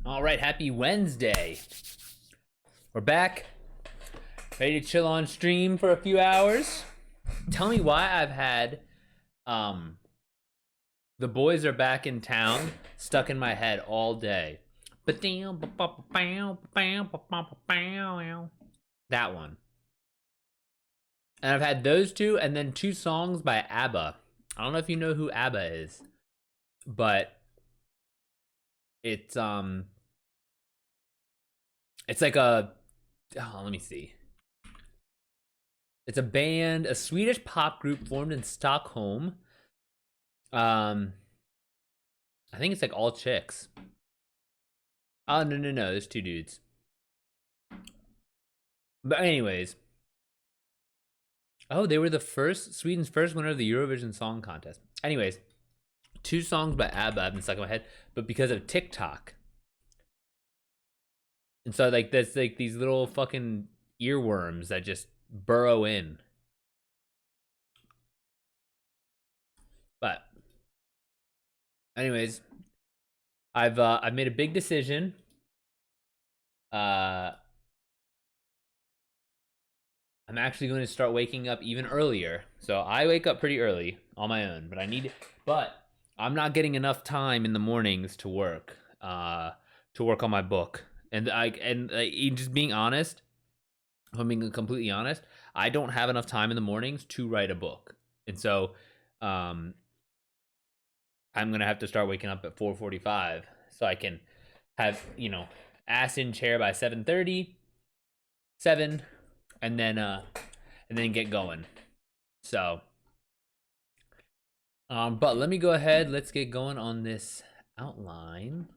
All right, happy Wednesday. We're back, ready to chill on stream for a few hours. Tell me why I've had the boys are back in town stuck in my head all day. That one. And I've had those two and then two songs by ABBA. I don't know if you know who ABBA is, but it's like let me see. It's a band, a Swedish pop group formed in Stockholm. I think it's like all chicks. Oh, no, there's two dudes. But anyways. Oh, they were Sweden's first winner of the Eurovision Song Contest. Anyways, two songs by ABBA have been stuck in my head, but because of TikTok. And so like there's like these little fucking earworms that just burrow in. But anyways, I've made a big decision. I'm actually going to start waking up even earlier. So I wake up pretty early on my own, but I'm not getting enough time in the mornings to work on my book. And just being honest, if I'm being completely honest, I don't have enough time in the mornings to write a book. And so I'm going to have to start waking up at 4:45 so I can have, ass in chair by 7:30, 7, and then get going. So, but let me go ahead. Let's get going on this outline.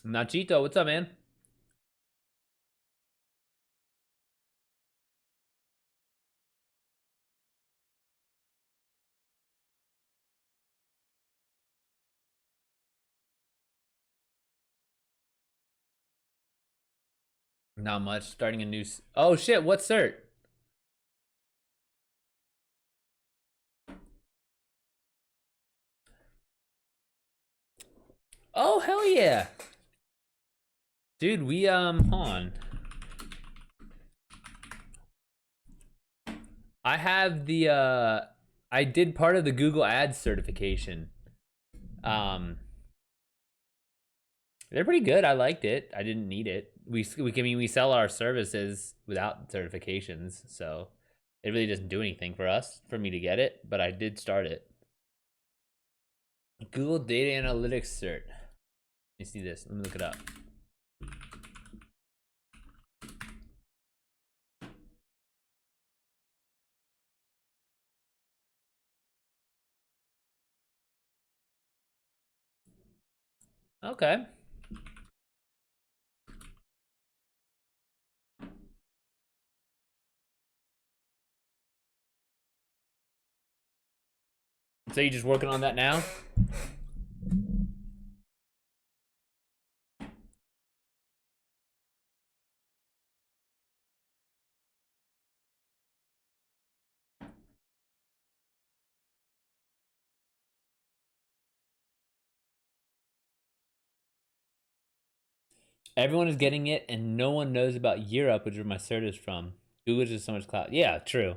Nachito, what's up, man? Not much. Starting a new... Oh, shit. What cert? Oh, hell yeah. Dude, we, hold on. I have the, I did part of the Google Ads certification. They're pretty good. I liked it. I didn't need it. We sell our services without certifications, so it really doesn't do anything for me to get it, but I did start it. Google Data Analytics cert. Let me see this. Let me look it up. Okay. So you're just working on that now? Everyone is getting it, and no one knows about YearUp, which is where my cert is from. Google's just so much cloud. Yeah, true.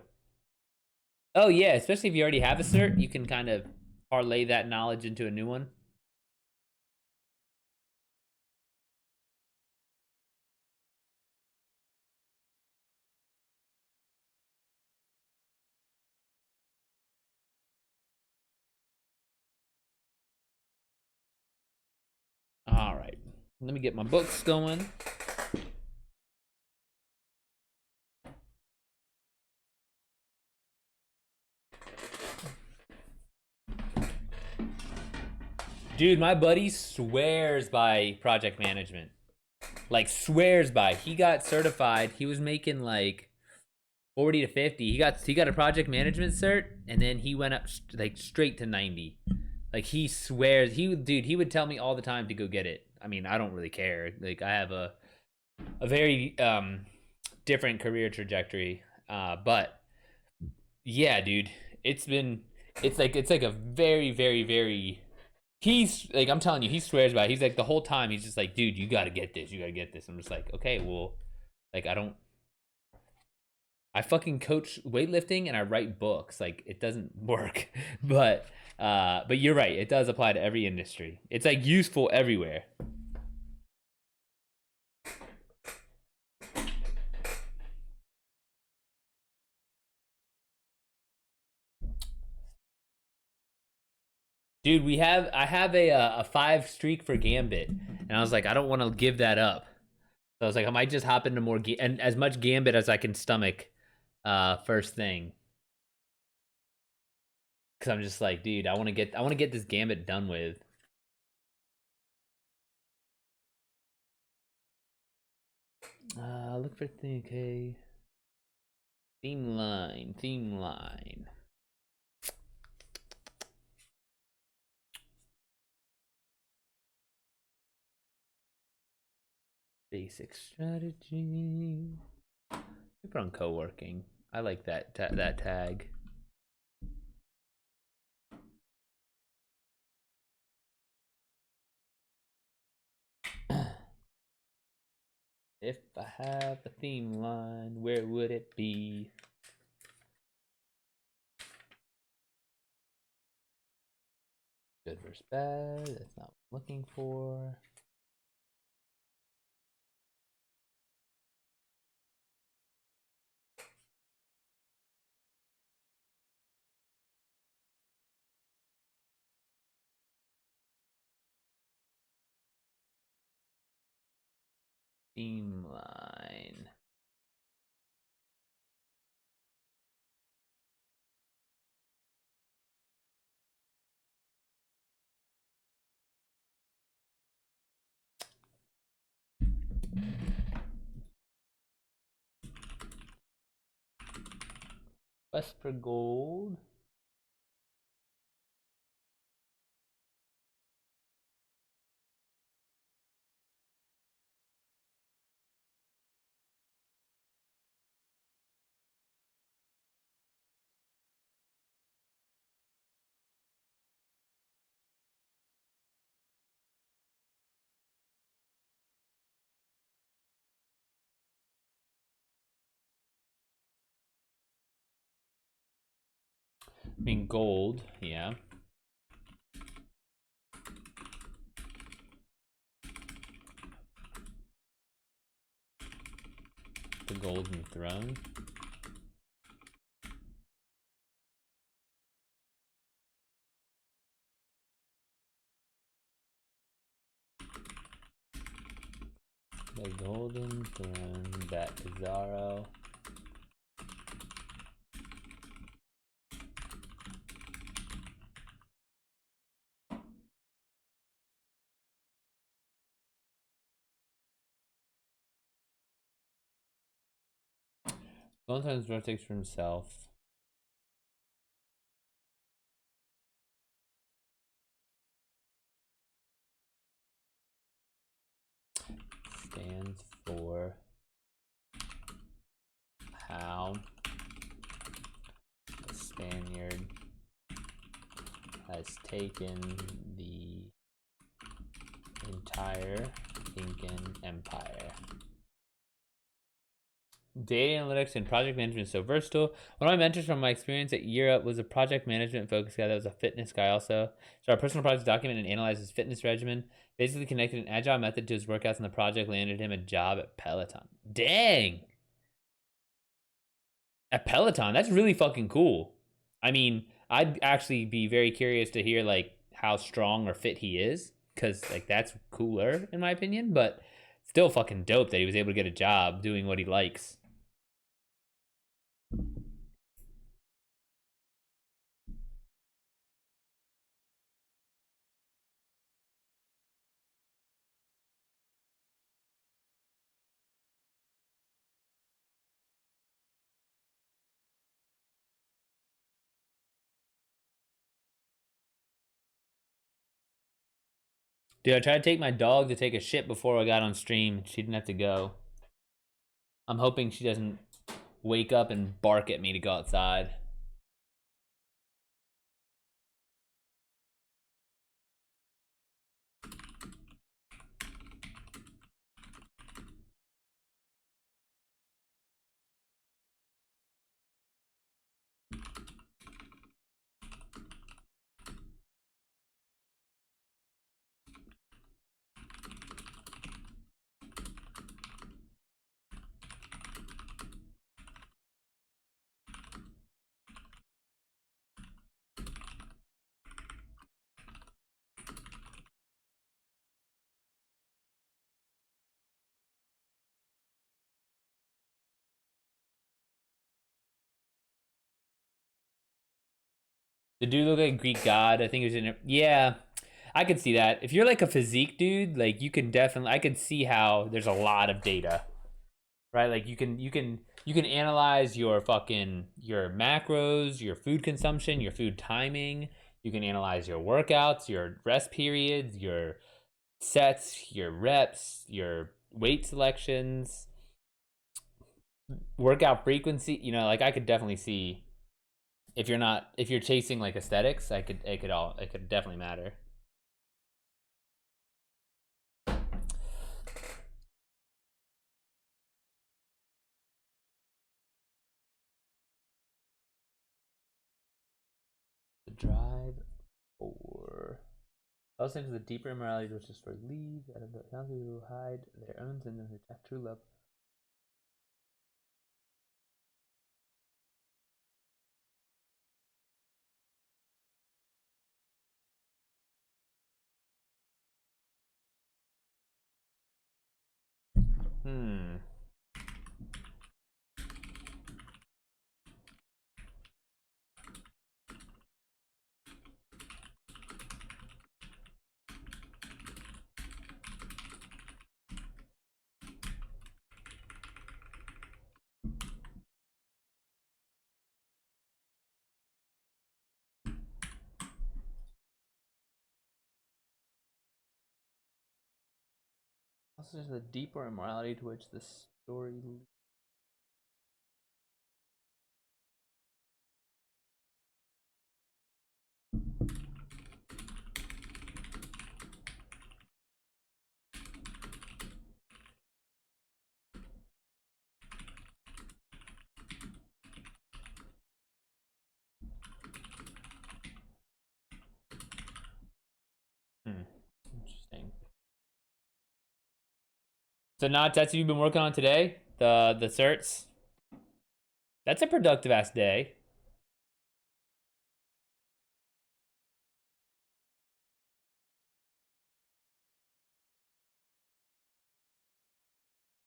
Oh, yeah, especially if you already have a cert, you can kind of parlay that knowledge into a new one. All right, let me get my books going. Dude, my buddy swears by project management. Like, swears by. He got certified. He was making like 40 to 50. He got a project management cert, and then he went up like straight to 90. Like he swears he would tell me all the time to go get it. I mean, I don't really care. Like I have a very different career trajectory. But yeah, dude, it's been it's like a very very very he's like I'm telling you, he swears by it. He's like the whole time he's just like, dude, you got to get this. You got to get this. I'm just like, okay, well, like I fucking coach weightlifting and I write books. Like it doesn't work. But you're right. It does apply to every industry. It's like useful everywhere. Dude, I have a 5 streak for Gambit, and I was like, I don't want to give that up. So I was like, I might just hop into more and as much Gambit as I can stomach, first thing. Because I'm just like, dude, I want to get this Gambit done with. Look for thing. Okay, theme line. Basic strategy. We put on co-working. I like that that tag. If I have a theme line, where would it be? Good versus bad. That's not what I'm looking for. Theme line. Vesper Gold. I mean gold, yeah. The Golden Throne. The Golden Throne, that Pizarro. Golden Throne's rotates for himself. Stands for how the Spaniard has taken the entire Incan Empire. Data analytics and project management is so versatile. One of my mentors from my experience at YearUp was a project management focused guy that was a fitness guy also. So our personal project documented and analyzed his fitness regimen, basically connected an agile method to his workouts, and the project landed him a job at Peloton. Dang! At Peloton, that's really fucking cool. I mean, I'd actually be very curious to hear like how strong or fit he is, because like that's cooler in my opinion, but still fucking dope that he was able to get a job doing what he likes. Dude, I tried to take my dog to take a shit before I got on stream. She didn't have to go. I'm hoping she doesn't wake up and bark at me to go outside. The dude looked like a Greek god. I think he was in it. Yeah, I could see that. If you're like a physique dude, like you can definitely. I could see how there's a lot of data, right? Like you can analyze your fucking your macros, your food consumption, your food timing. You can analyze your workouts, your rest periods, your sets, your reps, your weight selections, workout frequency. Like I could definitely see if you're chasing like aesthetics, it could definitely matter. The drive or I was into the deeper immorality, which is for leave, out of the young who hide their own sin and who attack true love. Hmm. Also, there's the deeper immorality to which the story leads. Interesting. So, not that's what you've been working on today. The certs. That's a productive ass day,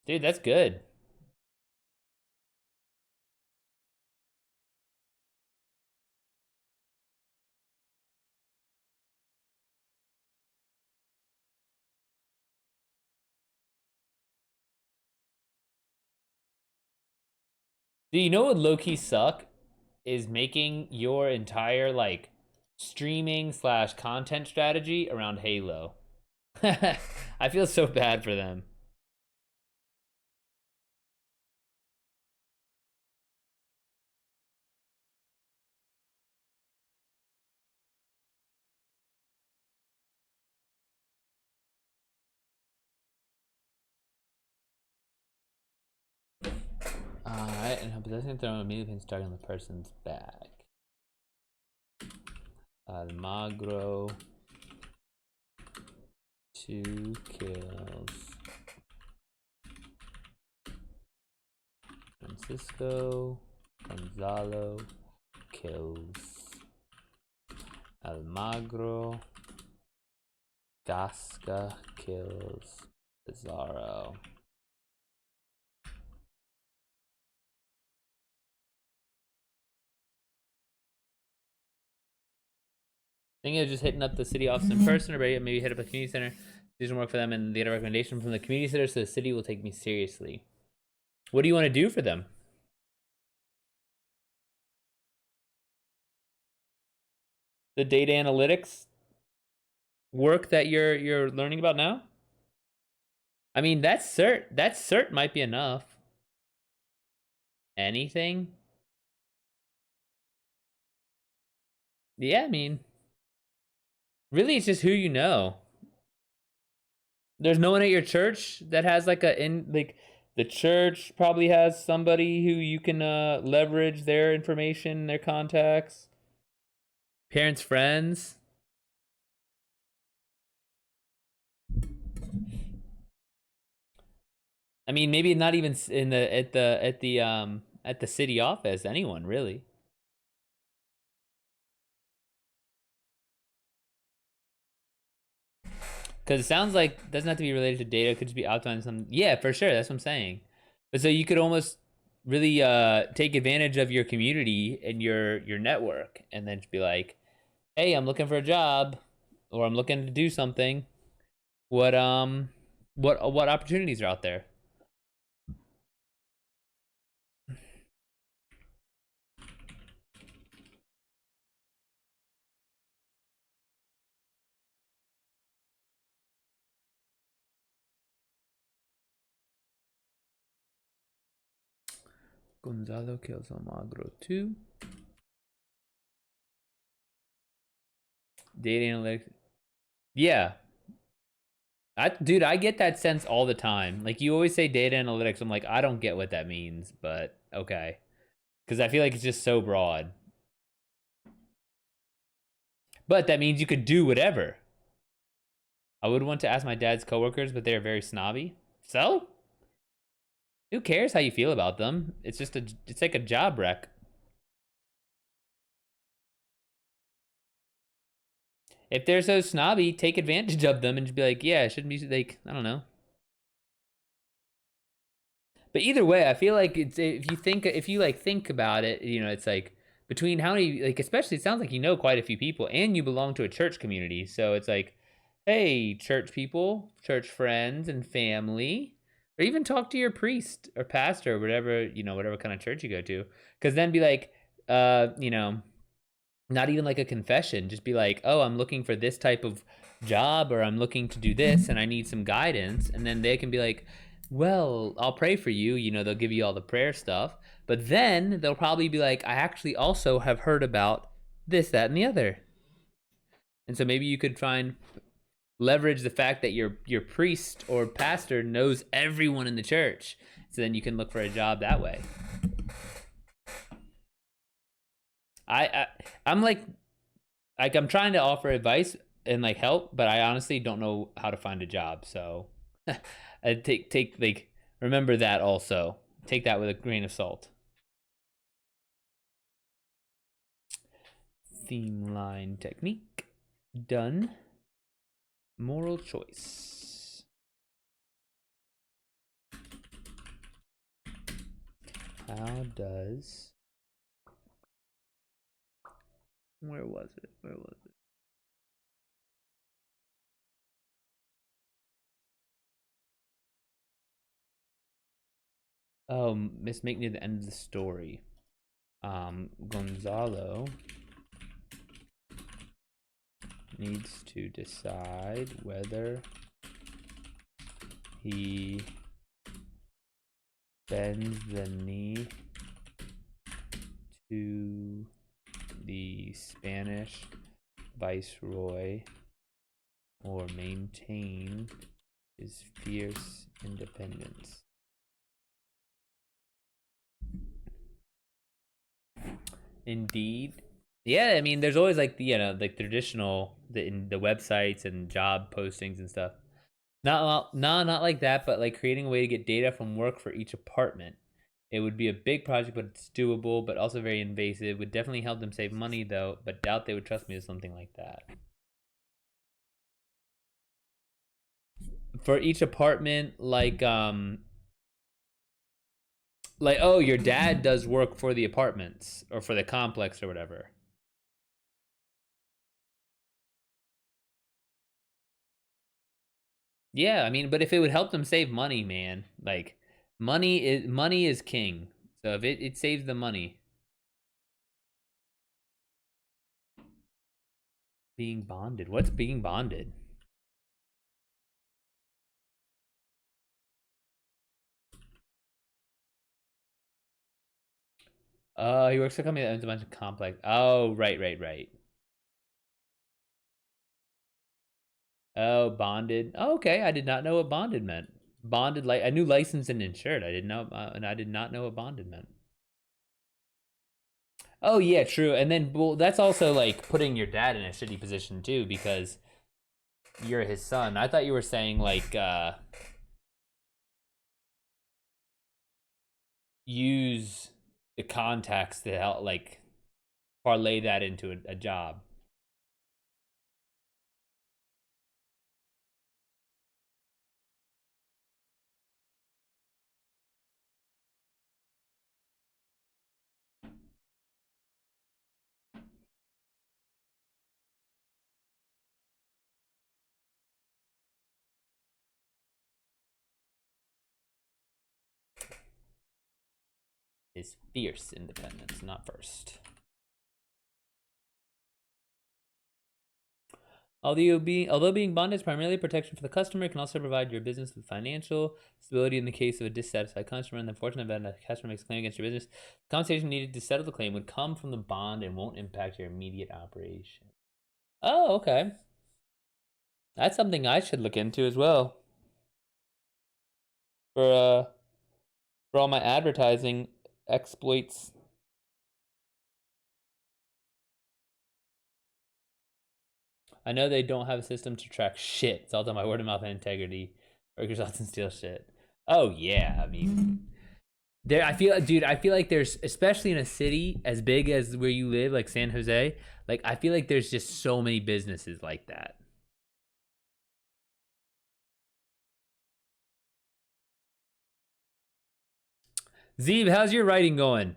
dude. That's good. Do you know what low key suck is making your entire like streaming slash content strategy around Halo. I feel so bad for them. Alright, and possessing throne immediately pins target on the person's back. Almagro. 2 kills. Francisco. Gonzalo. Kills. Almagro. Gasca kills. Pizarro. Thinking of just hitting up the city office in person, or maybe hit up a community center, do some work for them, and get a recommendation from the community center so the city will take me seriously. What do you want to do for them? The data analytics? work that you're learning about now? I mean, that cert might be enough. Anything? Yeah, I mean, really, it's just who you know. There's no one at your church that has like the church probably has somebody who you can leverage their information, their contacts, parents, friends. I mean, maybe not even in the at the city office. Anyone really? Because it sounds like it doesn't have to be related to data. It could just be outlining some. Yeah, for sure. That's what I'm saying. But so you could almost really take advantage of your community and your network, and then just be like, "Hey, I'm looking for a job, or I'm looking to do something. What what opportunities are out there?" Gonzalo kills Almagro 2. Data analytics. Yeah, dude, I get that sense all the time. Like you always say data analytics. I'm like, I don't get what that means, but okay, because I feel like it's just so broad. But that means you could do whatever. I would want to ask my dad's coworkers, but they're very snobby. So, who cares how you feel about them? It's like a job wreck. If they're so snobby, take advantage of them and just be like, yeah, it shouldn't be like, I don't know. But either way, I feel like it's if you like think about it, it's like between how many like especially it sounds like you know quite a few people and you belong to a church community. So it's like, hey, church people, church friends and family, or even talk to your priest or pastor or whatever, whatever kind of church you go to. Cuz then be like not even like a confession, just be like, "Oh, I'm looking for this type of job or I'm looking to do this and I need some guidance." And then they can be like, "Well, I'll pray for you." They'll give you all the prayer stuff. But then they'll probably be like, "I actually also have heard about this, that, and the other." And so maybe you could try and leverage the fact that your priest or pastor knows everyone in the church. So then you can look for a job that way. I I'm like I'm trying to offer advice and like help, but I honestly don't know how to find a job. So I take like remember that also. Take that with a grain of salt. Theme line technique done. Moral choice. How does where was it? Where was it? Oh, Miss Make near the end of the story. Gonzalo needs to decide whether he bends the knee to the Spanish viceroy or maintain his fierce independence. Indeed. Yeah, I mean, there's always like the like traditional in the websites and job postings and stuff. Not like that, but like creating a way to get data from work for each apartment. It would be a big project, but it's doable, but also very invasive. Would definitely help them save money though, but doubt they would trust me with something like that. For each apartment, like oh, your dad does work for the apartments or for the complex or whatever. Yeah, I mean, but if it would help them save money, man, like money is king. So if it saves the money, being bonded. What's being bonded? He works for a company that owns a bunch of complex. Oh, right. Oh, bonded. Oh, okay, I did not know what bonded meant. Bonded, like I knew licensed and insured. I didn't know, and I did not know what bonded meant. Oh yeah, true. And then, well, that's also like putting your dad in a shitty position too, because you're his son. I thought you were saying like use the contacts to help, like parlay that into a job. Is fierce independence, not first. Although being bonded is primarily protection for the customer, it can also provide your business with financial stability in the case of a dissatisfied customer. In the fortunate event that a customer makes a claim against your business, the compensation needed to settle the claim would come from the bond and won't impact your immediate operation. Oh, okay. That's something I should look into as well for uh for all my advertising exploits. I know they don't have a system to track shit. It's all done by word of mouth and integrity. Workers often steal shit. Oh yeah, I mean, there. I feel, dude. I feel like there's, especially in a city as big as where you live, like San Jose. Like I feel like there's just so many businesses like that. Zeeb, how's your writing going?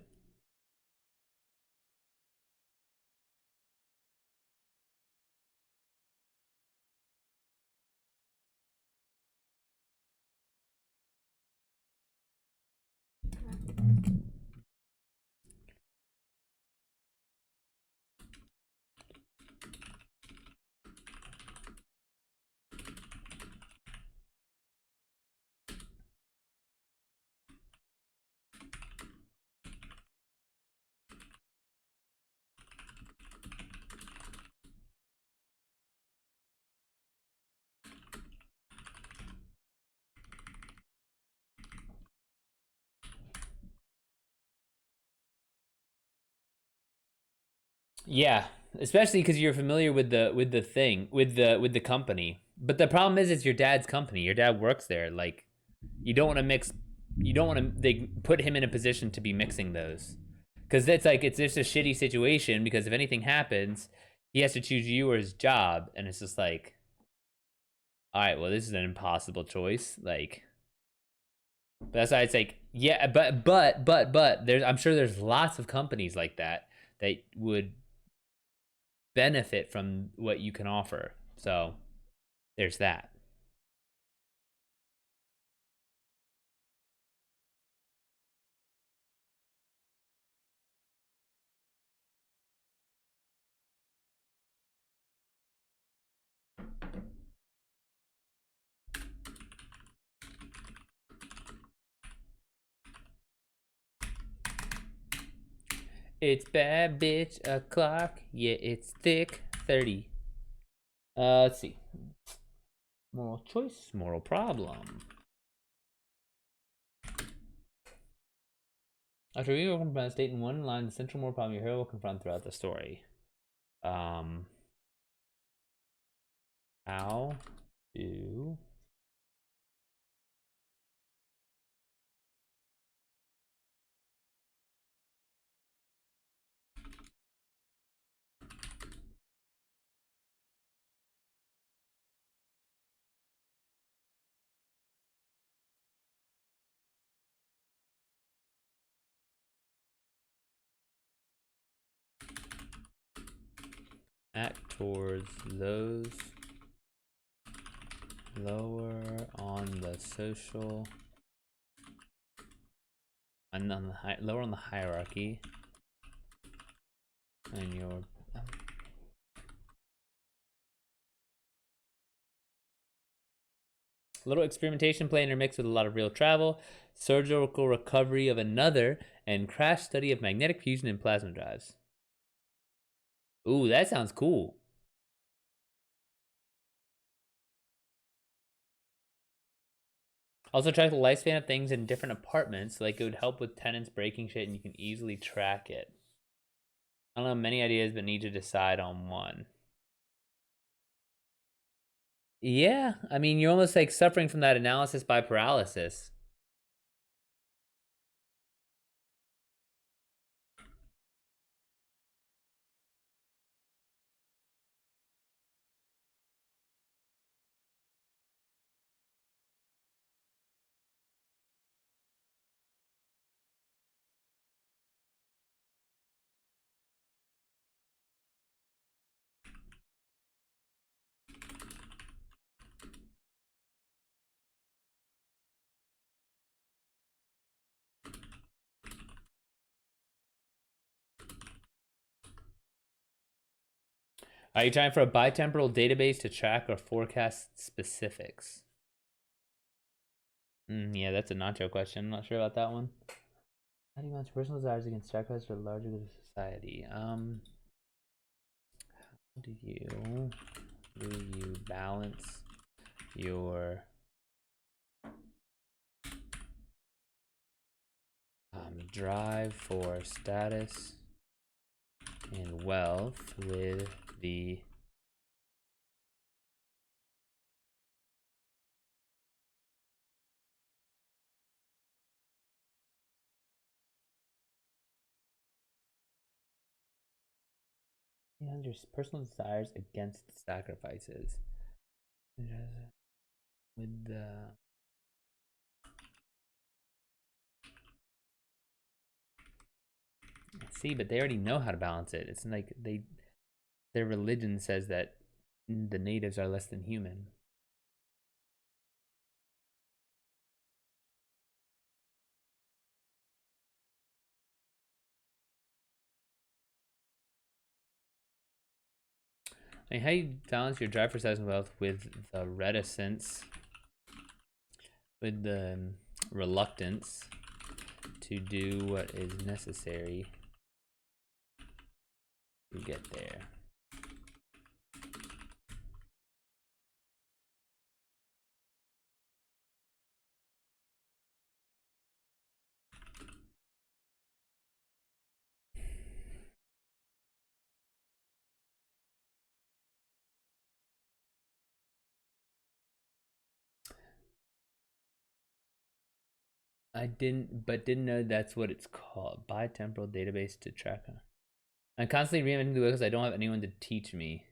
Yeah, especially because you're familiar with the thing with the company. But the problem is, it's your dad's company. Your dad works there. Like, you don't want to mix. You don't want to. They put him in a position to be mixing those, because it's like it's just a shitty situation. Because if anything happens, he has to choose you or his job, and it's just like, all right, well, this is an impossible choice. Like, but that's why it's like, yeah, but there's, I'm sure there's lots of companies like that that would benefit from what you can offer. So there's that. It's bad bitch o'clock. Yeah, it's thick 30. Let's see. Moral choice, moral problem. After we will confront a state in one line, the central moral problem your hero will confront throughout the story. Um, how do act towards those lower on the social and on the lower on the hierarchy and your Little experimentation planner mixed with a lot of real travel, surgical recovery of another, and crash study of magnetic fusion and plasma drives. Ooh, that sounds cool. Also track the lifespan of things in different apartments, like it would help with tenants breaking shit and you can easily track it. I don't know many ideas, but need to decide on one. Yeah, I mean, you're almost like suffering from that analysis by paralysis. Are you trying for a bitemporal database to track or forecast specifics? Yeah, that's a nacho question. I'm not sure about that one. How do you balance personal desires against sacrifice for the larger good of society? How do you balance your drive for status and wealth with the your personal desires against sacrifices with the see, but they already know how to balance it. It's like their religion says that the natives are less than human. I mean, how do you balance your drive for size and wealth with the reticence, with the reluctance to do what is necessary to get there? I didn't know that's what it's called. Bitemporal database to track. I'm constantly reinventing the wheel because I don't have anyone to teach me.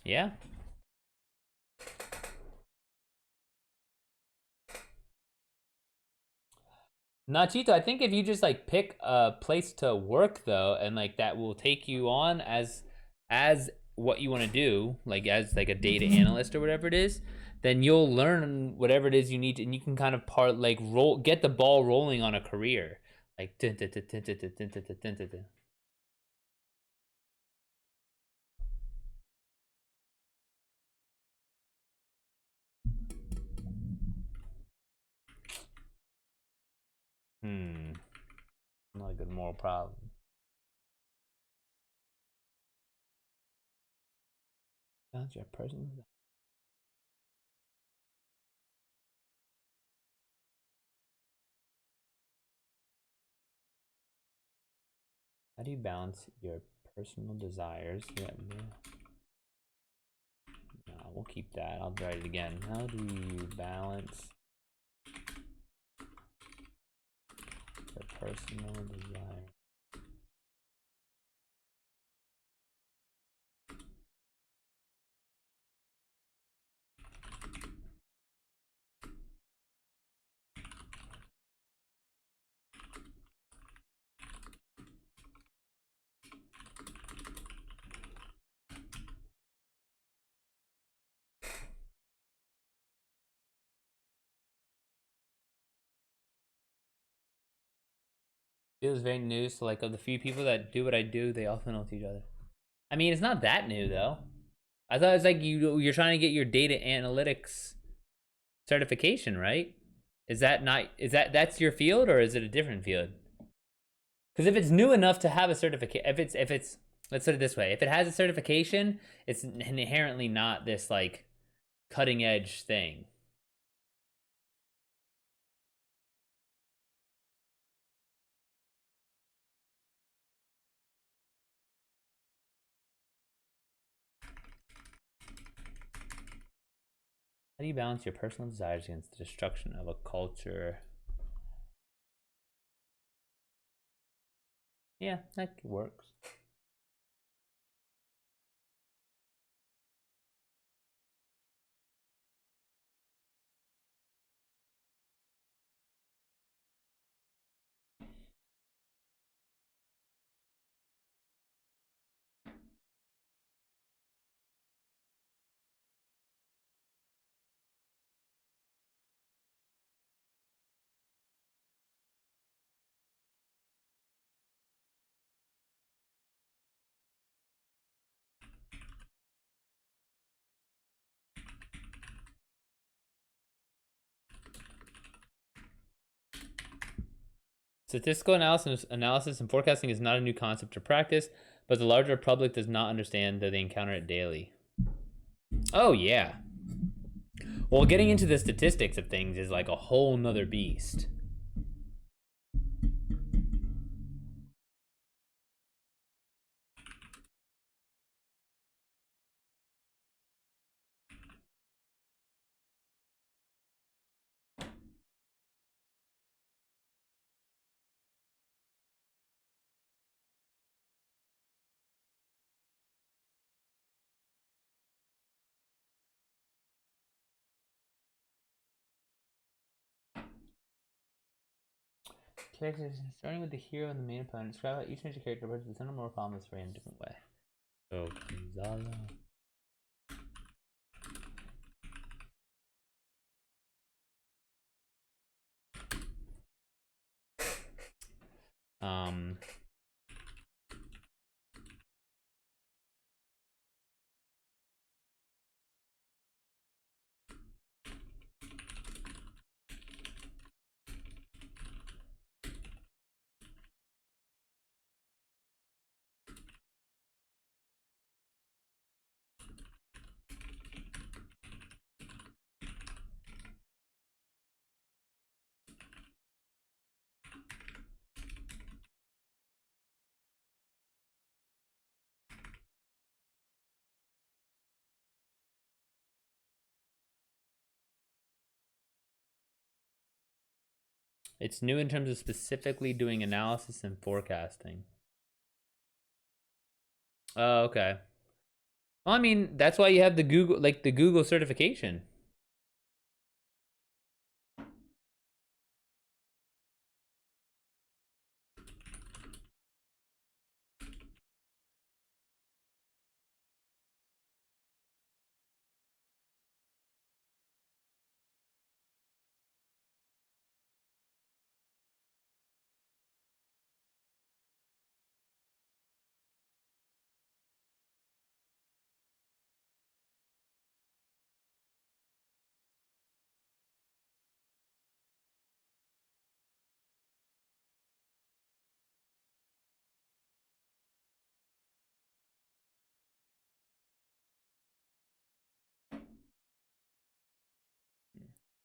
Yeah. Nachito, I think if you just like pick a place to work though, and like that will take you on as what you want to do, like as like a data analyst or whatever it is, then you'll learn whatever it is you need to, and you can kind of get the ball rolling on a career. Like not a good moral problem. That's your person. How do you balance your personal desires? Yeah, no, we'll keep that. I'll write it again. How do you balance your personal desire? Feels very new. So like of the few people that do what I do, they often know each other. I mean, it's not that new though. I thought it's like you're trying to get your data analytics certification, right? Is that not that's your field or is it a different field? Because if it's new enough to have a certificate, if it's let's put it this way, if it has a certification, it's inherently not this like cutting edge thing. How do you balance your personal desires against the destruction of a culture? Yeah, that works. Statistical analysis and forecasting is not a new concept or practice, but the larger public does not understand that they encounter it daily. Oh yeah. Well, getting into the statistics of things is like a whole nother beast. Characters starting with the hero and the main opponent. Describe how each major character approaches the center more problems for in a different way. So Gonzalo. Um it's new in terms of specifically doing analysis and forecasting. Oh, okay. Well, I mean, that's why you have the Google certification.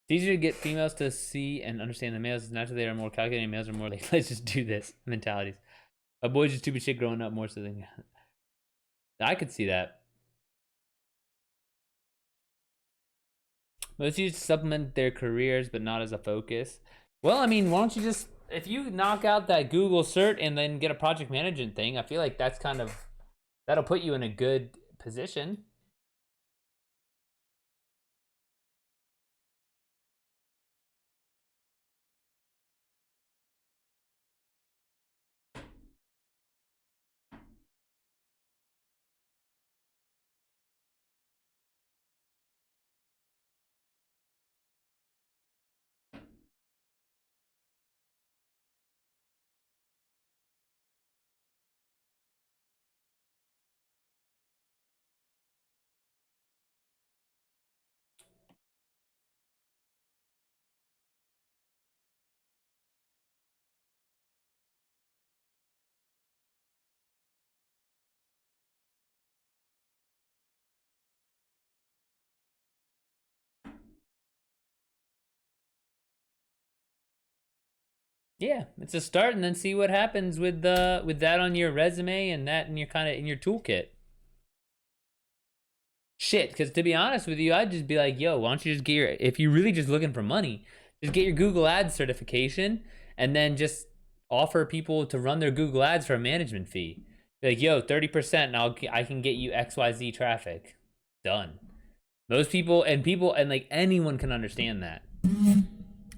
It's easier to get females to see and understand the males. Naturally, they are more calculating. Males are more like, let's just do this mentalities. A boy's just stupid shit growing up more so than. I could see that. Most use to supplement their careers, but not as a focus. Well, I mean, why don't you just if you knock out that Google cert and then get a project management thing? I feel like that's kind of that'll put you in a good position. Yeah, it's a start, and then see what happens with that on your resume and that in your kind of in your toolkit. Shit, because to be honest with you, I'd just be like, yo, why don't you just get your, if you're really just looking for money, just get your Google Ads certification and then just offer people to run their Google Ads for a management fee. Be like, yo, 30% and I can get you XYZ traffic. Done. Most people and like anyone can understand that.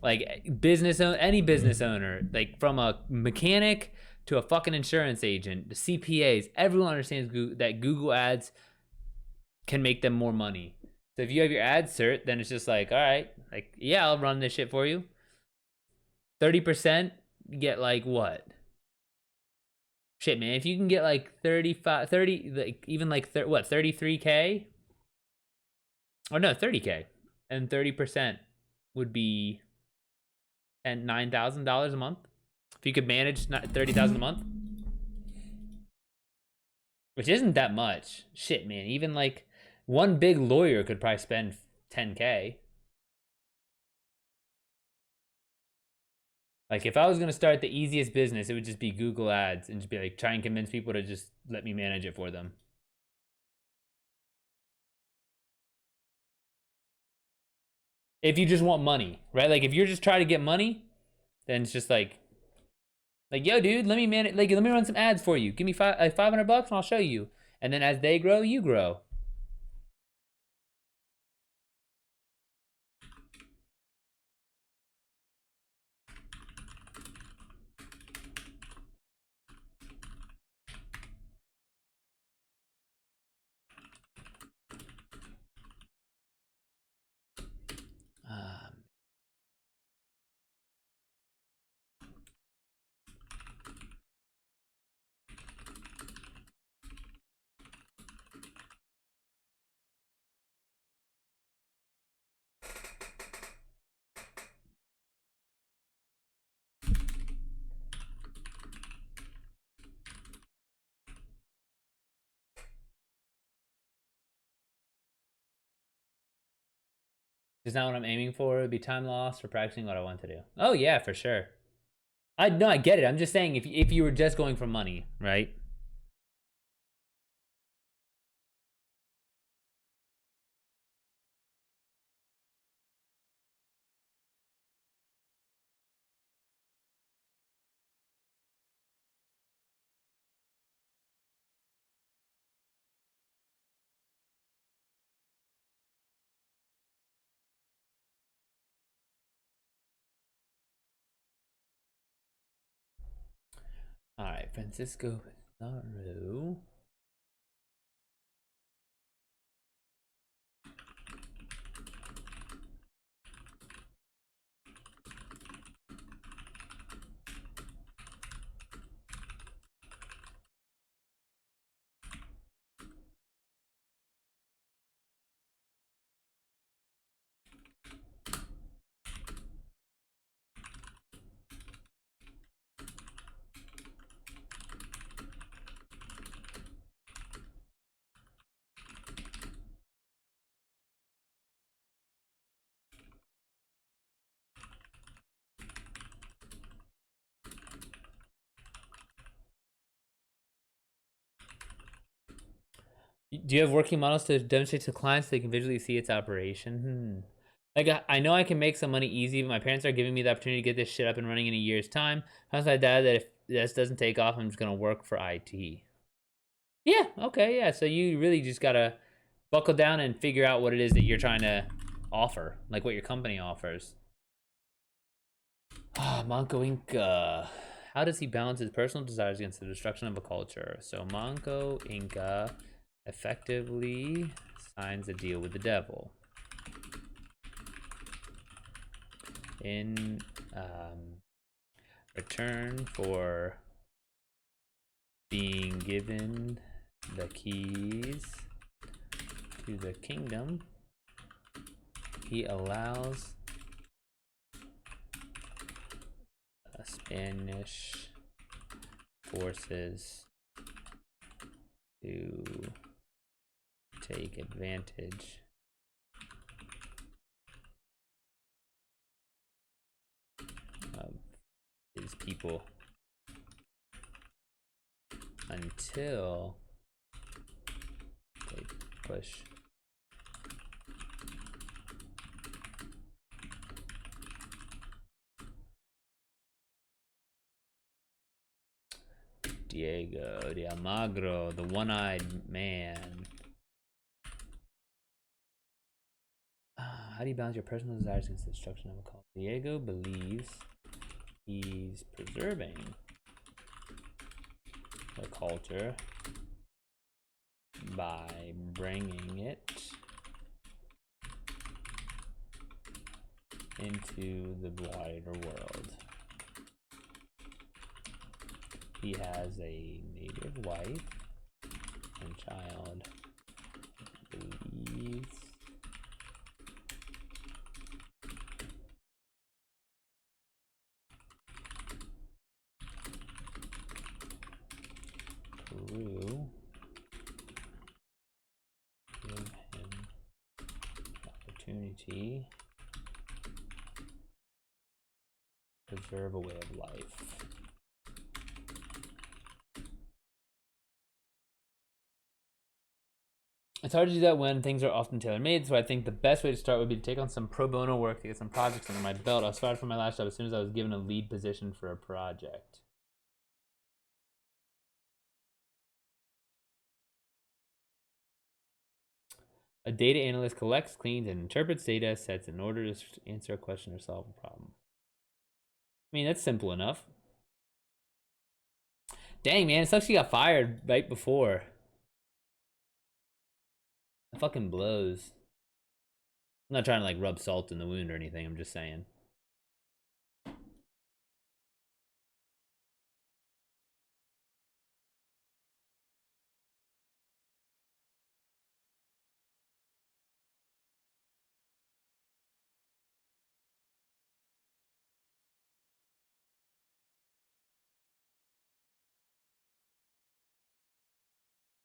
Like any business owner, like from a mechanic to a fucking insurance agent, the CPAs, everyone understands that Google Ads can make them more money. So if you have your ad cert, then it's just like, all right, like, yeah, I'll run this shit for you. 30%, get like what? Shit, man, if you can get like 35, 30, like even like, what, 33K? Or no, 30K. And 30% would be $9,000 a month. If you could manage 30,000 a month, which isn't that much. Shit, man, even like one big lawyer could probably spend 10K. Like if I was gonna start the easiest business, it would just be Google Ads and just be like try and convince people to just let me manage it for them. If you just want money, right? Like if you're just trying to get money, then it's just like yo, dude, let me manage. Like let me run some ads for you. Give me $500 and I'll show you. And then as they grow, you grow. Um, is not what I'm aiming for. It would be time lost for practicing what I want to do. Oh yeah, for sure. I no, I get it. I'm just saying if you were just going for money, right? All right, Francisco Pizarro. Do you have working models to demonstrate to clients so they can visually see its operation? Like, I know I can make some money easy, but my parents are giving me the opportunity to get this shit up and running in a year's time. How's my dad that if this doesn't take off, I'm just going to work for IT? Yeah, okay, yeah. So you really just got to buckle down and figure out what it is that you're trying to offer, like what your company offers. Ah, Manco Inca. How does he balance his personal desires against the destruction of a culture? So Manco Inca effectively signs a deal with the devil. In return for being given the keys to the kingdom, he allows Spanish forces to take advantage of his these people until they push. Diego de Almagro, the one-eyed man. How do you balance your personal desires against the destruction of a cult? Diego believes he's preserving the culture by bringing it into the wider world. He has a native wife and child. Believes Peru give him opportunity to preserve a way of life. It's hard to do that when things are often tailor-made, so I think the best way to start would be to take on some pro bono work to get some projects under my belt. I was fired from my last job as soon as I was given a lead position for a project. A data analyst collects, cleans, and interprets data sets in order to answer a question or solve a problem. I mean, that's simple enough. Dang, man, it sucks you got fired right before. That fucking blows. I'm not trying to like rub salt in the wound or anything, I'm just saying.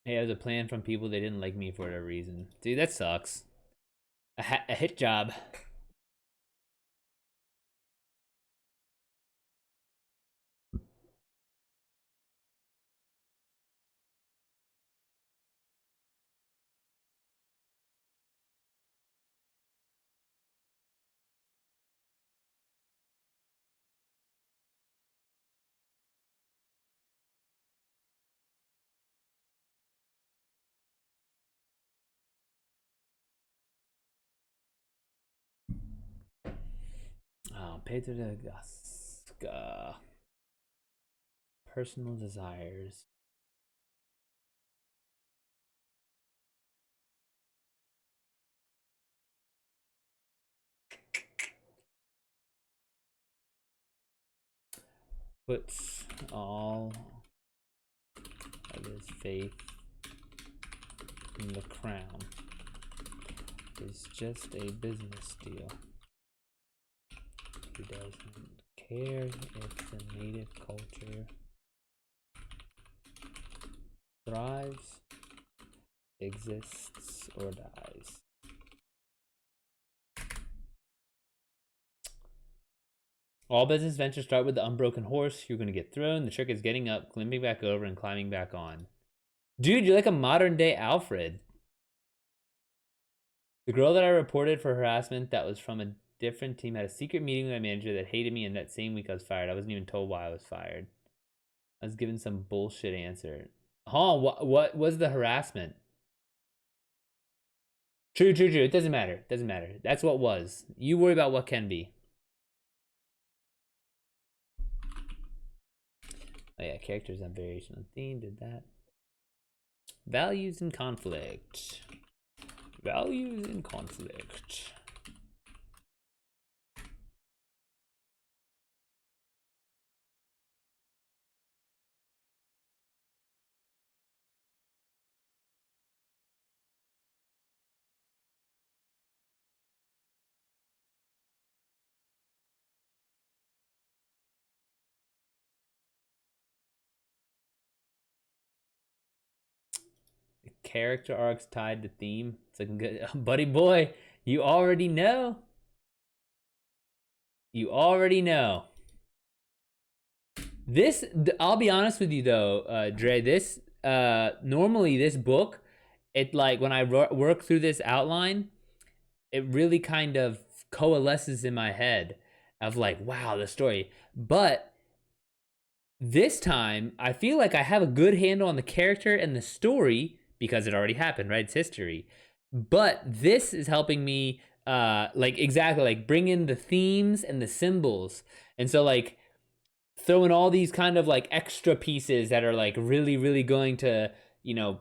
Hey, I was a plan from people they didn't like me for whatever reason. Dude, that sucks. A hit job. Oh, Pedro de Gasca. Personal desires. Puts all of his faith in the crown. Is just a business deal. He doesn't care if the native culture thrives, exists, or dies. All business ventures start with the unbroken horse. You're going to get thrown. The trick is getting up, limping back over, and climbing back on. Dude, you're like a modern day Alfred. The girl that I reported for harassment that was from a different team had a secret meeting with my manager that hated me, and that same week I was fired. I wasn't even told why I was fired. I was given some bullshit answer. Huh, what was the harassment? True. It doesn't matter. That's what was. You worry about what can be. Oh yeah, characters on variation on theme, did that. Values and conflict. Values and conflict. The character arcs tied to theme. It's like good buddy boy. You already know. You already know. I'll be honest with you though, Dre. This normally this book, it like when I work through this outline, it really kind of coalesces in my head of like, wow, the story. But this time, I feel like I have a good handle on the character and the story because it already happened, right? It's history. But this is helping me, like exactly like bring in the themes and the symbols, and so like throwing all these kind of like extra pieces that are like really, really going to, you know,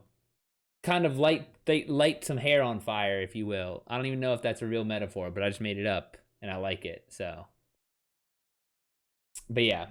kind of light some hair on fire, if you will. I don't even know if that's a real metaphor, but I just made it up and I like it. So, but yeah.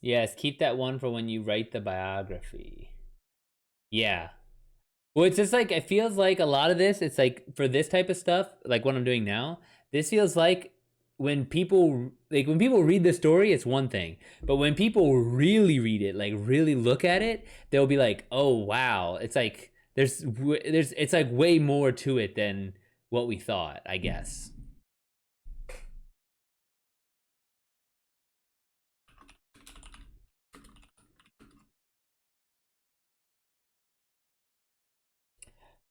Yes, keep that one for when you write the biography. Yeah. Well, it's just like it feels like a lot of this, it's like for this type of stuff, like what I'm doing now, this feels like when people read the story, it's one thing. But when people really read it, like really look at it, they'll be like, "Oh, wow." It's like there's it's like way more to it than what we thought, I guess.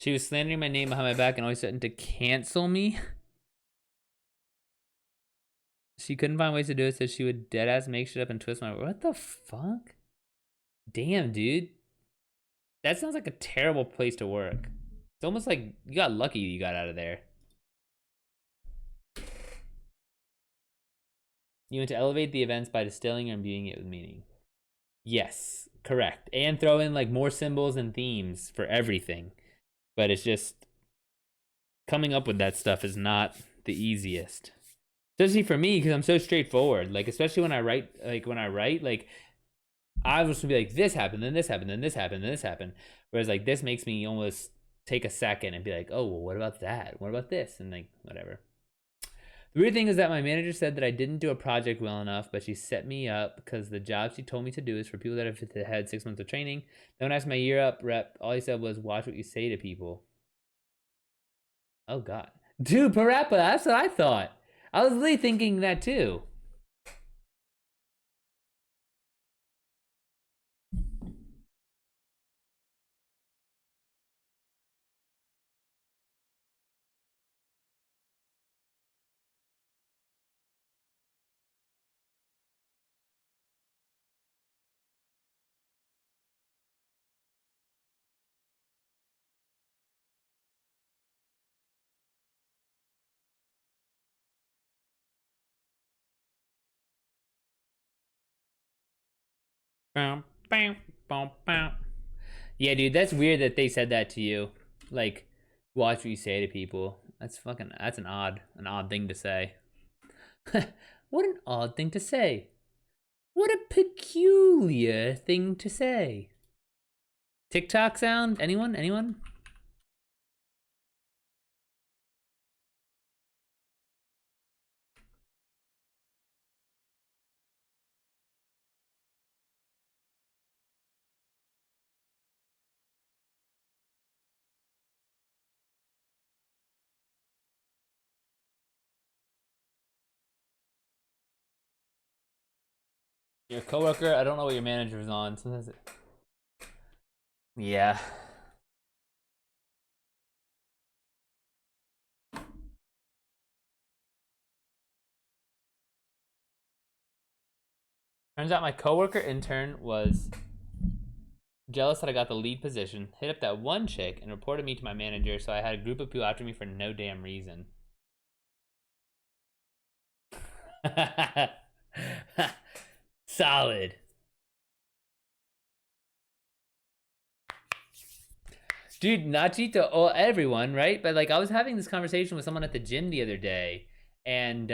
She was slandering my name behind my back and always threatened to cancel me. She couldn't find ways to do it, so she would dead ass make shit up and twist my. What the fuck? Damn, dude. That sounds like a terrible place to work. It's almost like you got lucky you got out of there. You want to elevate the events by distilling and imbuing it with meaning. Yes, correct. And throw in like more symbols and themes for everything. But it's just coming up with that stuff is not the easiest. Especially for me, because I'm so straightforward. Like, especially when I write, like I was to be like, this happened, then this happened, then this happened, then this happened. Whereas like this makes me almost take a second and be like, oh, well, what about that? What about this? And like, whatever. The weird thing is that my manager said that I didn't do a project well enough, but she set me up because the job she told me to do is for people that have had 6 months of training. Then when I asked my YearUp rep, all he said was, watch what you say to people. Oh, God. Dude, Parappa, that's what I thought. I was really thinking that too. Bam, bam, bam, bam. Yeah, dude, that's weird that they said that to you. Like, watch what you say to people. That's an odd thing to say. What an odd thing to say. What a peculiar thing to say. TikTok sound? Anyone? Anyone? Your coworker? I don't know what your manager is on. Sometimes yeah. Turns out my coworker intern was jealous that I got the lead position, hit up that one chick, and reported me to my manager, so I had a group of people after me for no damn reason. Solid. Dude, not to everyone, right? But like I was having this conversation with someone at the gym the other day, and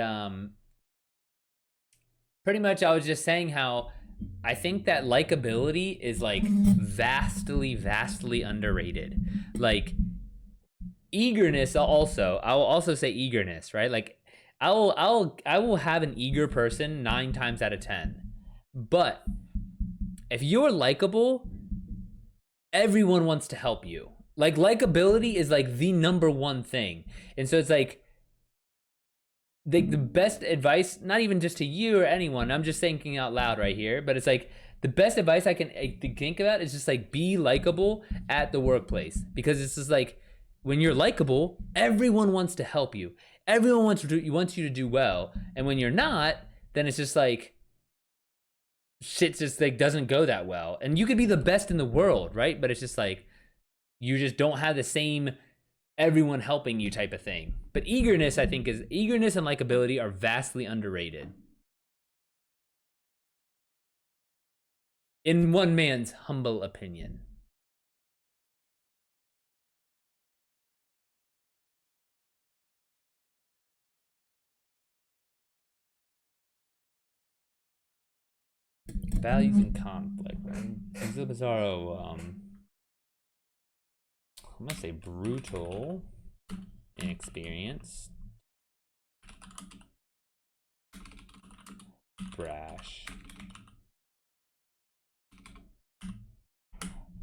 pretty much I was just saying how I think that likability is like vastly underrated. Like eagerness also. I will also say eagerness, right? Like I will have an eager person 9 times out of 10. But if you're likable, everyone wants to help you. Like likability is like the number one thing. And so it's like the best advice, not even just to you or anyone, I'm just thinking out loud right here, but it's like the best advice I can think about is just like be likable at the workplace, because it's just like when you're likable, everyone wants to help you. Everyone wants you to do well, and when you're not, then it's just like shit just like doesn't go that well. And you could be the best in the world, right? But it's just like you just don't have the same everyone helping you type of thing. But eagerness, I think, is eagerness and likability are vastly underrated. In one man's humble opinion. Values and conflict. Enzo Bizarro, I'm gonna say brutal, inexperienced, brash.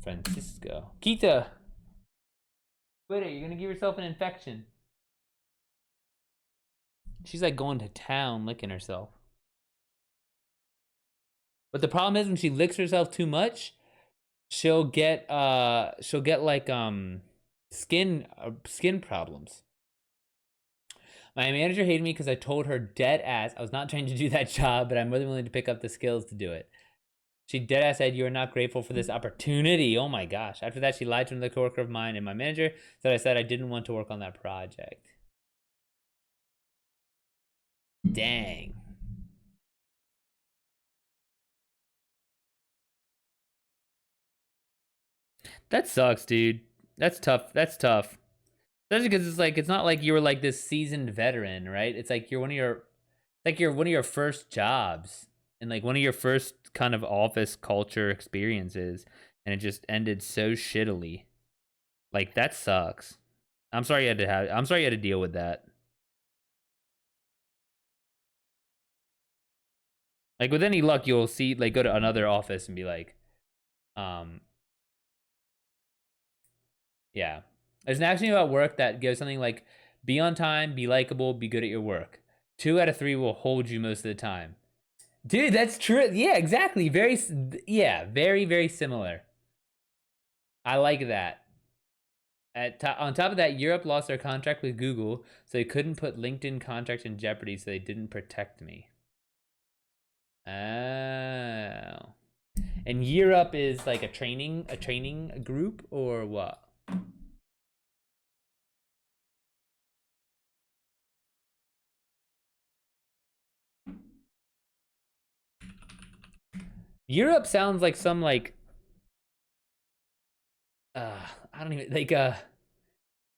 Francisco. Kita! Wait, you're gonna give yourself an infection. She's like going to town licking herself. But the problem is when she licks herself too much, she'll get like skin problems. My manager hated me because I told her dead ass I was not trying to do that job, but I'm more than willing to pick up the skills to do it. She dead ass said, "You are not grateful for this opportunity." Oh my gosh. After that, she lied to another coworker of mine, and my manager said I didn't want to work on that project. Dang. That sucks, dude. That's tough. That's tough. Especially because it's like it's not like you were like this seasoned veteran, right? It's like you're one of your first jobs and like one of your first kind of office culture experiences, and it just ended so shittily. Like that sucks. I'm sorry you had to deal with that. Like with any luck, you'll see like go to another office and be like, um, yeah. There's an action about work that goes something like be on time, be likable, be good at your work. 2 out of 3 will hold you most of the time. Dude, that's true. Yeah, exactly. Very similar. I like that. On top of that, YearUp lost their contract with Google, so they couldn't put LinkedIn contract in jeopardy, so they didn't protect me. Oh. And YearUp is like a training group or what? YearUp sounds like some I don't even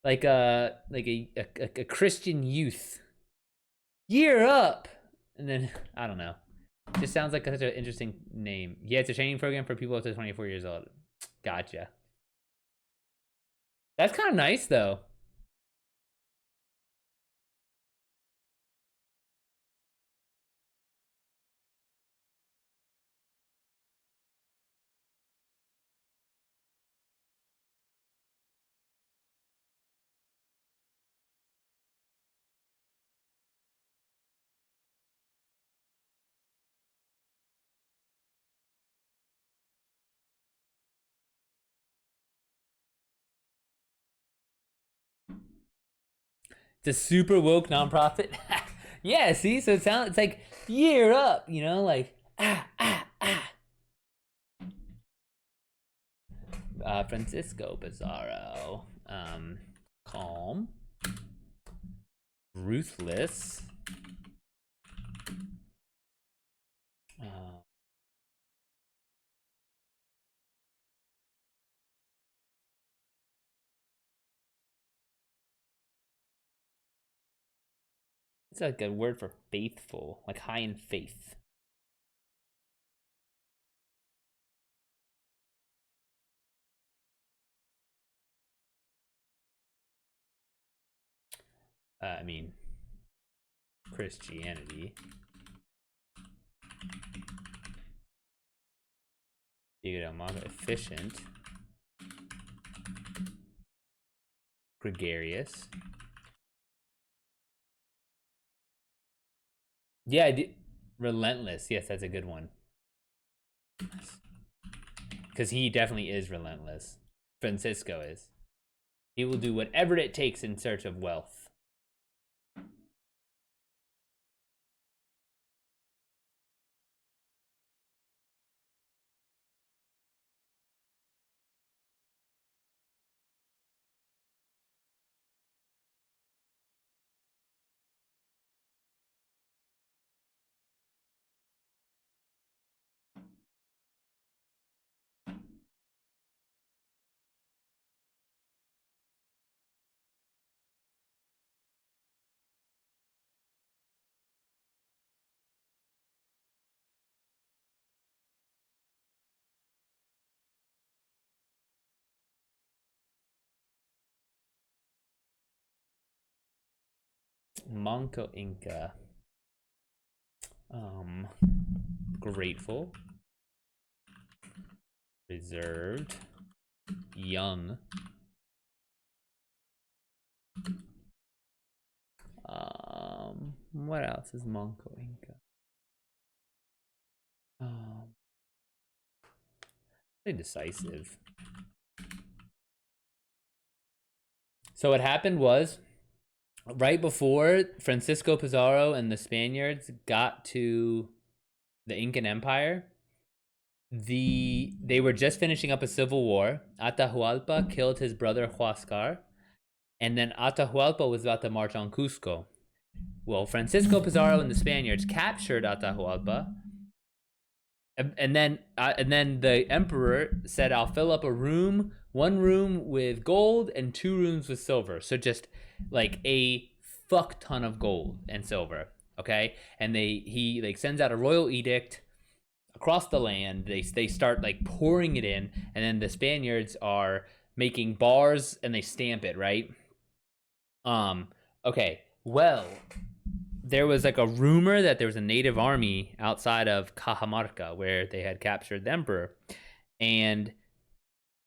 like a Christian youth. Year up, and then I don't know. It just sounds like such an interesting name. Yeah, it's a training program for people up to 24 years old. Gotcha. That's kind of nice though. It's a super woke nonprofit. Yeah, see, so it's like year up, like Francisco Bizarro, calm, ruthless, uh, It's like a word for faithful, like high in faith. I mean, Christianity. Efficient. Gregarious. Yeah, I did. Relentless. Yes, that's a good one. Because he definitely is relentless. Francisco is. He will do whatever it takes in search of wealth. Manco Inca. Grateful. Reserved. Young. What else is Manco Inca? Decisive. So what happened was, right before Francisco Pizarro and the Spaniards got to the Incan Empire, they were just finishing up a civil war. Atahualpa killed his brother Huascar, and then Atahualpa was about to march on Cusco. Well, Francisco Pizarro and the Spaniards captured Atahualpa, and then the emperor said, "I'll fill up one room with gold and 2 rooms with silver." So just like a fuck ton of gold and silver. Okay, and he like sends out a royal edict across the land. They start like pouring it in, and then the Spaniards are making bars and they stamp it, right? Okay, well, there was like a rumor that there was a native army outside of Cajamarca where they had captured the emperor, and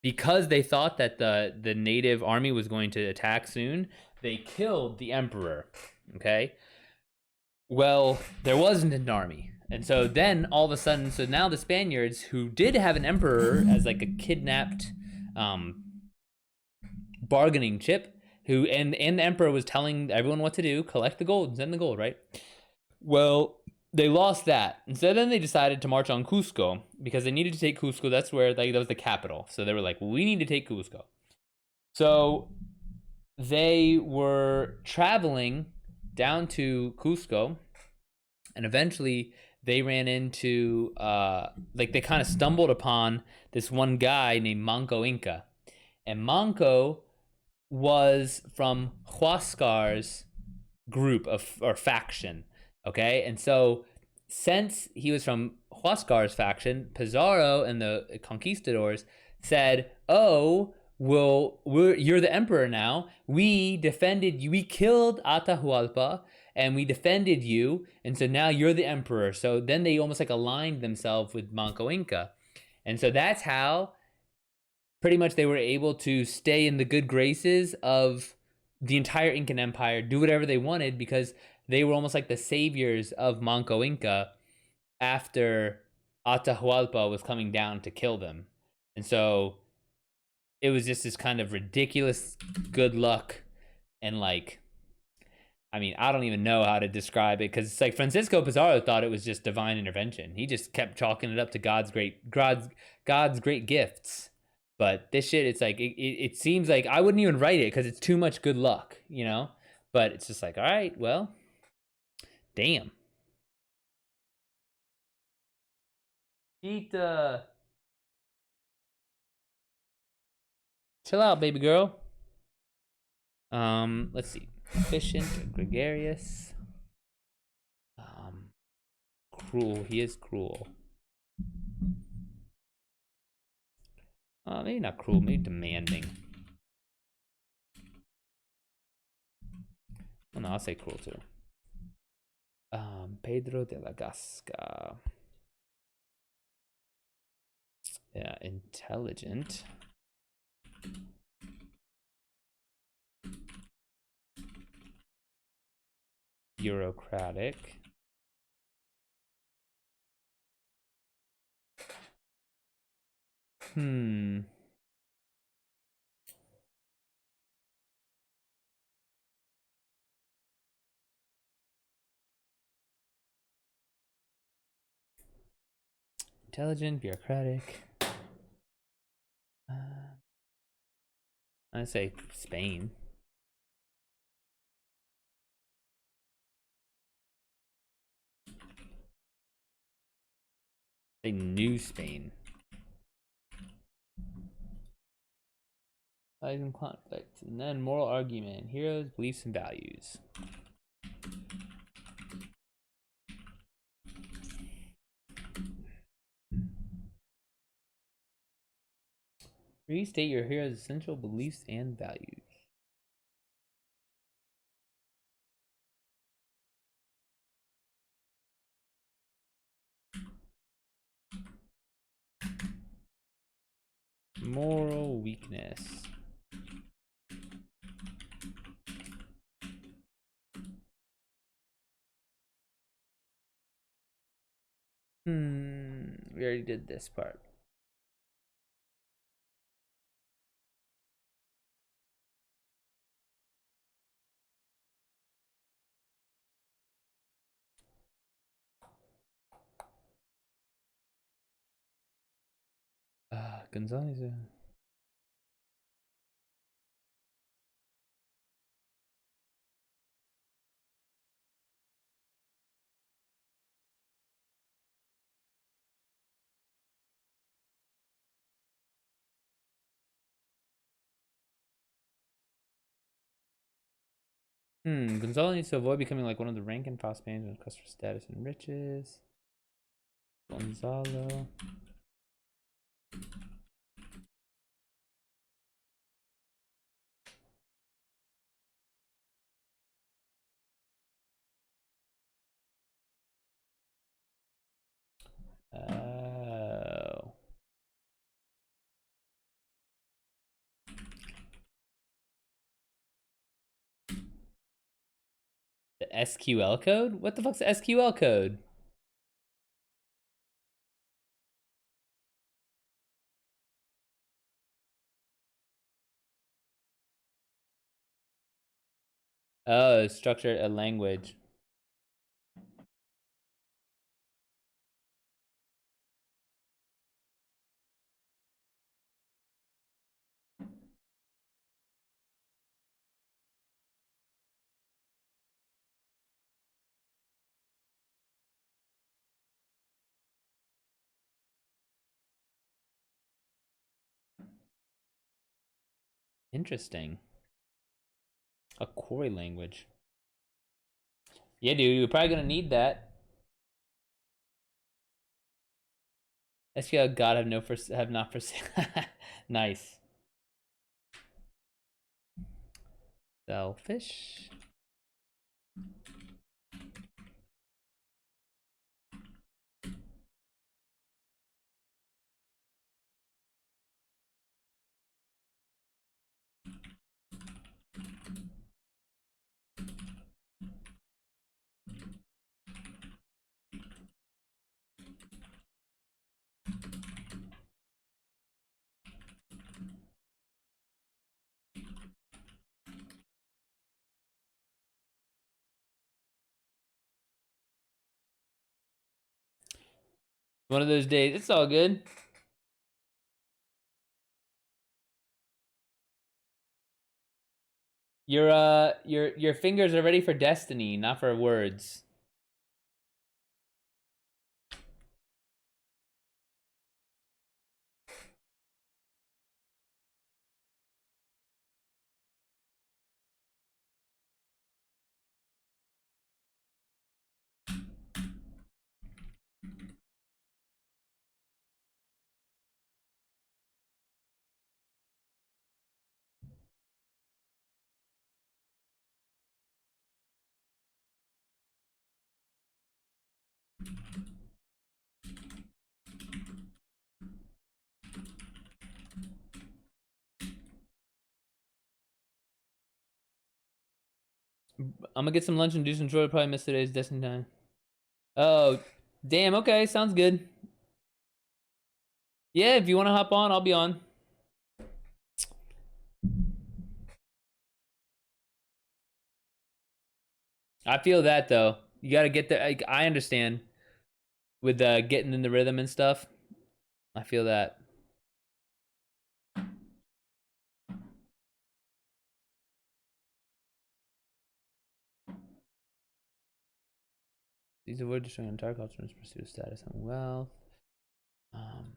because they thought that the native army was going to attack soon, they killed the emperor. Okay, well, there wasn't an army. And so then all of a sudden, so now the Spaniards, who did have an emperor as like a kidnapped bargaining chip, and the emperor was telling everyone what to do, collect the gold, send the gold, right? Well, they lost that. And so then they decided to march on Cusco because they needed to take Cusco. That's where that was the capital. So they were like, we need to take Cusco. So they were traveling down to Cusco, and eventually they ran into like they kind of stumbled upon this one guy named Manco Inca, and Manco was from Huascar's group or faction. Okay, and so since he was from Huascar's faction, Pizarro and the conquistadors said, "Oh, well, you're the emperor now. We defended you. We killed Atahualpa, and we defended you, and so now you're the emperor." So then they almost like aligned themselves with Manco Inca, and so that's how pretty much they were able to stay in the good graces of the entire Incan Empire, do whatever they wanted, because they were almost like the saviors of Manco Inca after Atahualpa was coming down to kill them. And so it was just this kind of ridiculous good luck, and like, I mean, I don't even know how to describe it, because it's like Francisco Pizarro thought it was just divine intervention. He just kept chalking it up to God's great gifts. But this shit, it's like it seems like I wouldn't even write it because it's too much good luck, you know? But it's just like, all right, well, damn. Eat chill out, baby girl. Let's see. Efficient, gregarious. cruel. He is cruel. Maybe not cruel, maybe demanding. Oh, no, I'll say cruel too. Pedro de la Gasca. Yeah, intelligent. Bureaucratic. Intelligent, bureaucratic. I say Spain. Say New Spain. Lies and conflict, and then moral argument, heroes, beliefs, and values. Restate your hero's essential beliefs and values. Moral weakness. We already did this part. Gonzalez. Gonzalo needs to avoid becoming like one of the rank and file Spaniards with quest for status and riches. Gonzalo. Oh. The SQL code? What the fuck's the SQL code? Oh, structured a language. Interesting. A quarry language. Yeah, dude, you're probably gonna need that. SQL God have not for nice. Selfish. One of those days. It's all good. Your fingers are ready for destiny, not for words. I'm gonna get some lunch and do some chores. Probably miss today's destined time. Oh, damn. Okay, sounds good. Yeah, if you want to hop on, I'll be on. I feel that though. You gotta get there. I understand with getting in the rhythm and stuff. I feel that. These avoid destroying entire culture and pursue status and wealth. Um,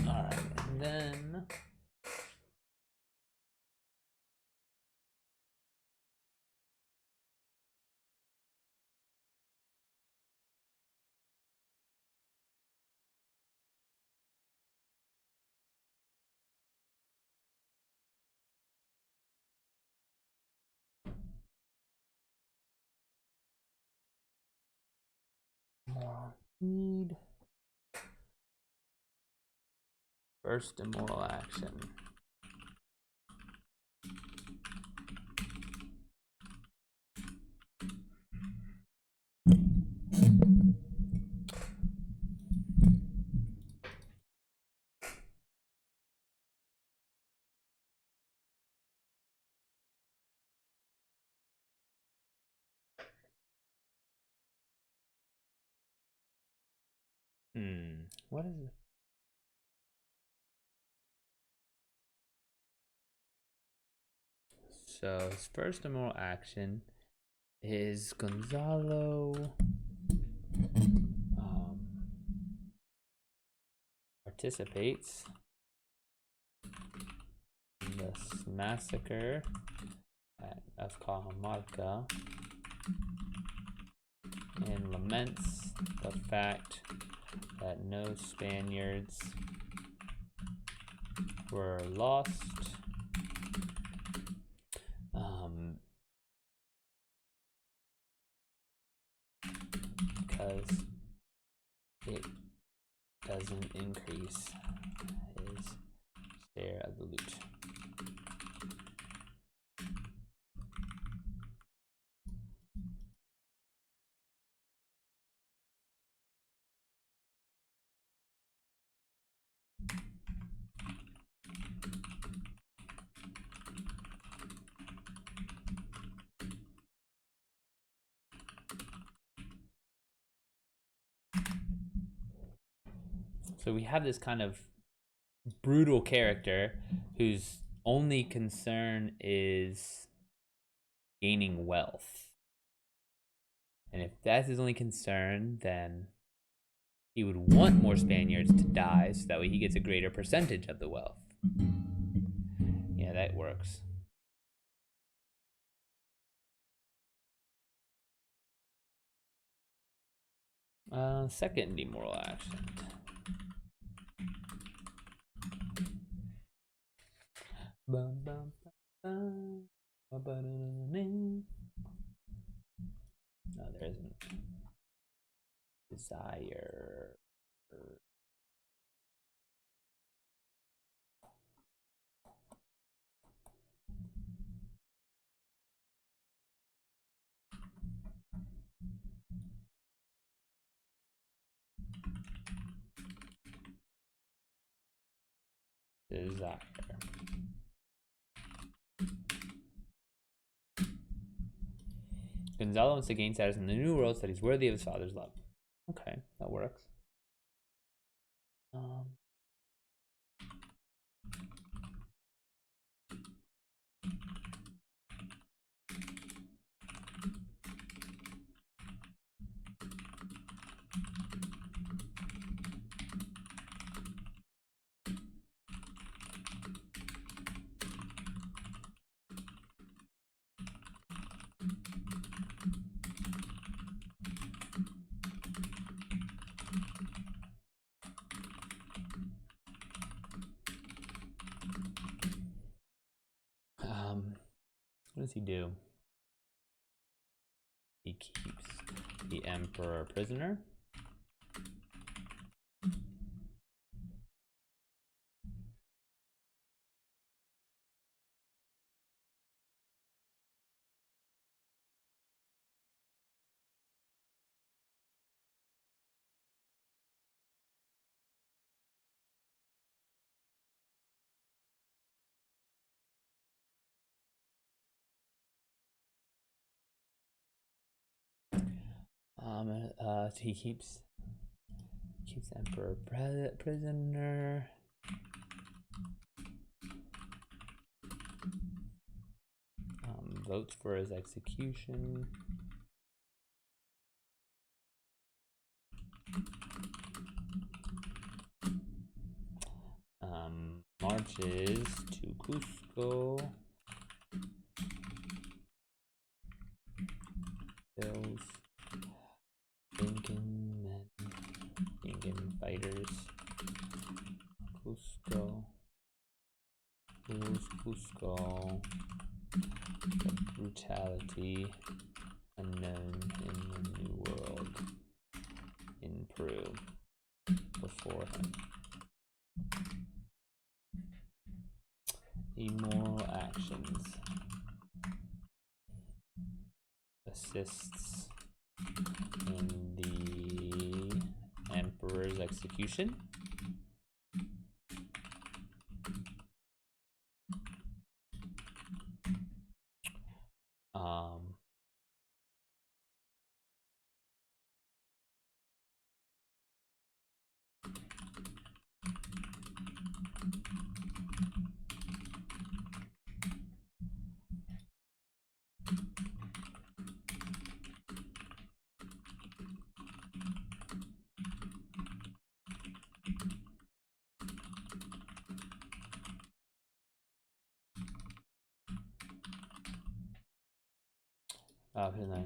all right, and then. Need first immoral action. What is it? So his first immoral action is Gonzalo participates in this massacre of Cajamarca and laments the fact that no Spaniards were lost. Because it doesn't increase his share of the loot. So we have this kind of brutal character whose only concern is gaining wealth. And if that's his only concern, then he would want more Spaniards to die so that way he gets a greater percentage of the wealth. Yeah, that works. Second immoral action. No, there isn't. Desire. Desire. Gonzalo wants to gain status in the new world so that he's worthy of his father's love. Okay, that works. What does he do? He keeps the emperor prisoner. He keeps emperor prisoner. Votes for his execution. Marches to Cusco. Kills Incan men, Incan fighters. Cusco. Rules Cusco. The brutality unknown in the New World. In Peru. Before him. Immoral actions. Assists in the emperor's execution.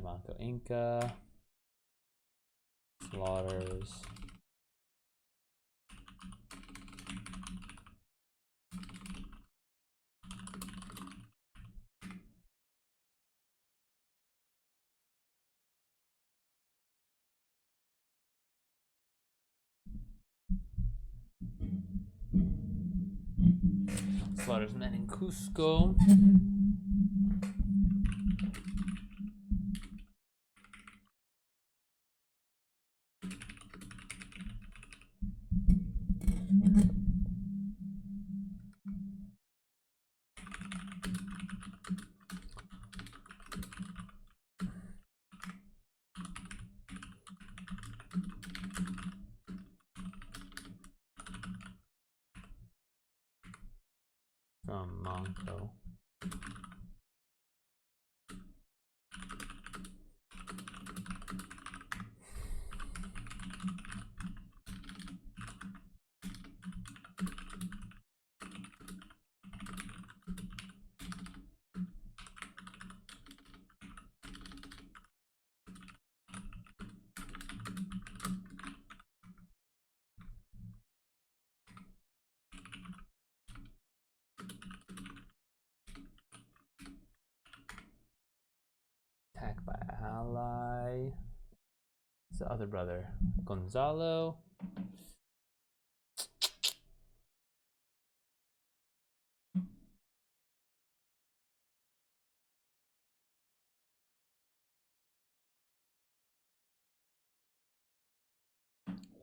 Manco Inca. Slaughters. Slaughters men in Cusco. From Manco. Attacked by an ally. It's the other brother, Gonzalo.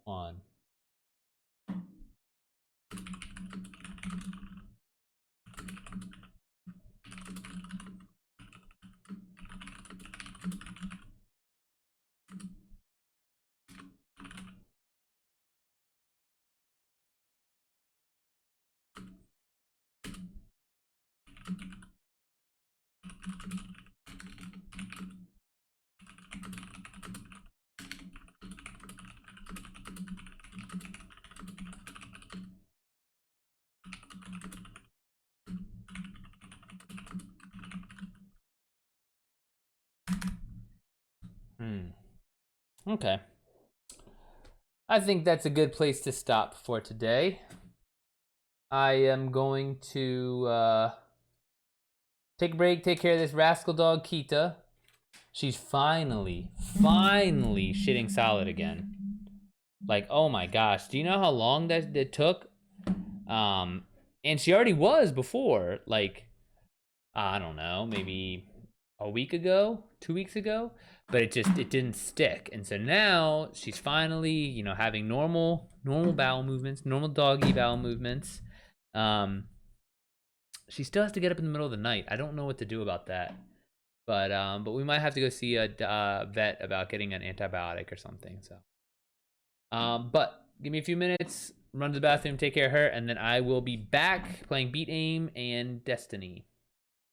Juan. Okay. I think that's a good place to stop for today. I am going to take a break, take care of this rascal dog, Kita. She's finally shitting solid again. Like, oh my gosh, do you know how long that it took? And she already was before, like, I don't know, maybe a week ago, 2 weeks ago, but it didn't stick. And so now she's finally, having normal bowel movements, normal doggy bowel movements. She still has to get up in the middle of the night. I don't know what to do about that. But we might have to go see a vet about getting an antibiotic or something. So, but give me a few minutes, run to the bathroom, take care of her, and then I will be back playing Beat Aim and Destiny.